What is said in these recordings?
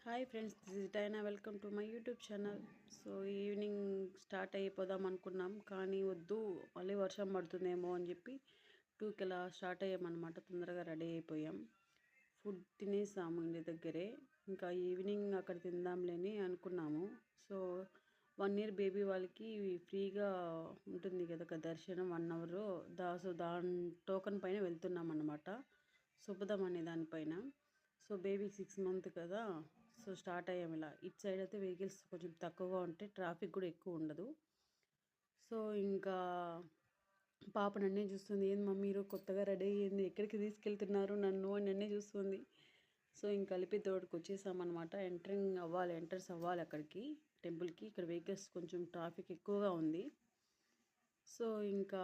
Hi friends, this is Dyna. Welcome to my YouTube channel. So evening start అయిపోదాం అనుకున్నాం, కానీ వద్దు మళ్ళీ వర్షం పడుతుందేమో అని చెప్పి 2కి అలా స్టార్ట్ అయ్యామన్నమాట. తొందరగా రెడీ అయిపోయాం. ఫుడ్ తినేసాము ఇంటి దగ్గరే. ఇంకా ఈవినింగ్ అక్కడ తిందాంలేని అనుకున్నాము. సో 1 ఇయర్ బేబీ వాళ్ళకి ఫ్రీగా ఉంటుంది కదా దర్శనం 1 అవర్. సో దాని టోకన్ పైన వెళ్తున్నాం అన్నమాట, శుభదం అనే దానిపైన. సో బేబీకి 6 మంత్ కదా. సో స్టార్ట్ అయ్యాం ఇలా. ఇటు సైడ్ అయితే వెహికల్స్ కొంచెం తక్కువగా ఉంటాయి, ట్రాఫిక్ కూడా ఎక్కువ ఉండదు. సో ఇంకా పాప నన్నే చూస్తుంది, ఏంది మమ్మీ మీరు కొత్తగా రెడీ అయ్యింది, ఎక్కడికి తీసుకెళ్తున్నారు నన్ను అని నన్నే చూస్తుంది. సో ఇంక కలిపి తోటికి వచ్చేసామన్నమాట. ఎంటర్స్ అవ్వాలి అక్కడికి, టెంపుల్కి. ఇక్కడ వెహికల్స్ కొంచెం ట్రాఫిక్ ఎక్కువగా ఉంది. సో ఇంకా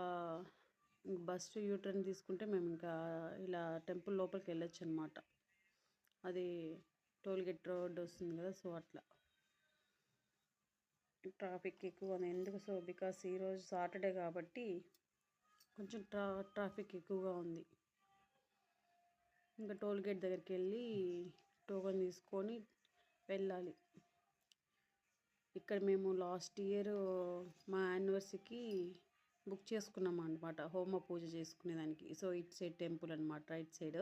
బస్ యూటర్న్ తీసుకుంటే మేము ఇంకా ఇలా టెంపుల్ లోపలికి వెళ్ళొచ్చు అనమాట. అది టోల్గేట్ రోడ్ వస్తుంది కదా. సో అట్లా ట్రాఫిక్ ఎక్కువ ఉంది. ఎందుకు? సో బికాస్ ఈరోజు సాటర్డే కాబట్టి కొంచెం ట్రాఫిక్ ఎక్కువగా ఉంది. ఇంకా టోల్గేట్ దగ్గరికి వెళ్ళి టోకెన్ తీసుకొని వెళ్ళాలి. ఇక్కడ మేము లాస్ట్ ఇయర్ మా యానివర్సరీకి బుక్ చేసుకున్నాం అనమాట, హోమ పూజ చేసుకునేదానికి. సో ఇట్ సైడ్ టెంపుల్ అనమాట, రైట్ సైడ్.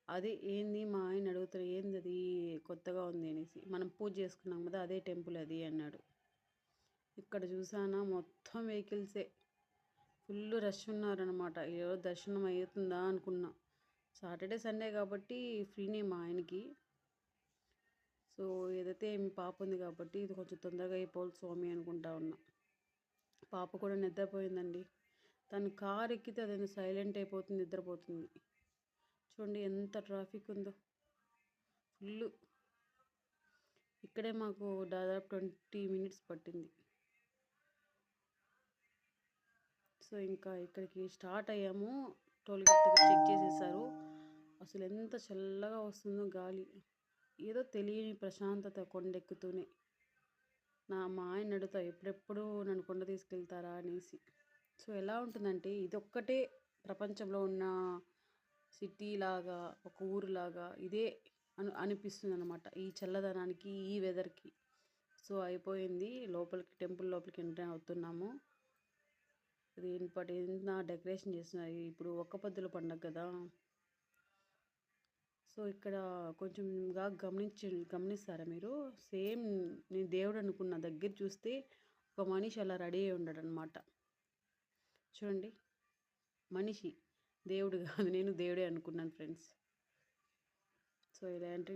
అది ఏంది మా ఆయన అడుగుతారు, ఏంది అది కొత్తగా ఉంది అనేసి. మనం పూజ చేసుకున్నాం కదా, అదే టెంపుల్ అది అన్నాడు. ఇక్కడ చూసానా మొత్తం వెహికల్సే, ఫుల్ రష్ ఉన్నారనమాట. ఈరోజు దర్శనం అవుతుందా అనుకున్నా. సాటర్డే సండే కాబట్టి ఫ్రీనే మా ఆయనకి. సో ఏదైతే మీ పాప ఉంది కాబట్టి ఇది కొంచెం తొందరగా అయిపోవాలి స్వామి అనుకుంటా ఉన్నా. పాప కూడా నిద్రపోయిందండి. తను కారు ఎక్కితే అది సైలెంట్ అయిపోతుంది, నిద్రపోతుంది. చూడండి ఎంత ట్రాఫిక్ ఉందో, ఫుల్. ఇక్కడే మాకు దాదాపు 20 మినిట్స్ పట్టింది. సో ఇంకా ఇక్కడికి స్టార్ట్ అయ్యాము. టోల్గేట్ దగ్గర చెక్ చేసేసారు. అసలు ఎంత చల్లగా వస్తుందో గాలి, ఏదో తెలియని ప్రశాంతత కొండెక్కుతూనే. మా ఆయన అడుగుతా, ఎప్పుడెప్పుడు నన్ను కొండ తీసుకెళ్తారా అనేసి. సో ఎలా ఉంటుందంటే ఇదొక్కటే ప్రపంచంలో ఉన్న సిటీ లాగా, ఒక ఊరులాగా ఇదే అనిపిస్తుంది అనమాట, ఈ చల్లదనానికి, ఈ వెదర్కి. సో అయిపోయింది, లోపలికి టెంపుల్ లోపలికి ఎంటర్ అవుతున్నాము. ఏంటి డెకరేషన్ చేస్తున్నారు. ఇప్పుడు ఒక్క పొద్దుల పండుగ కదా. సో ఇక్కడ కొంచెం గమనిస్తారా మీరు? సేమ్ నేను దేవుడు అనుకున్న దగ్గర చూస్తే ఒక మనిషి అలా రెడీ అయి ఉన్నాడు అనమాట. చూడండి, మనిషి, దేవుడు కాదు. నేను దేవుడే అనుకున్నాను ఫ్రెండ్స్. సో ఇలా అంటే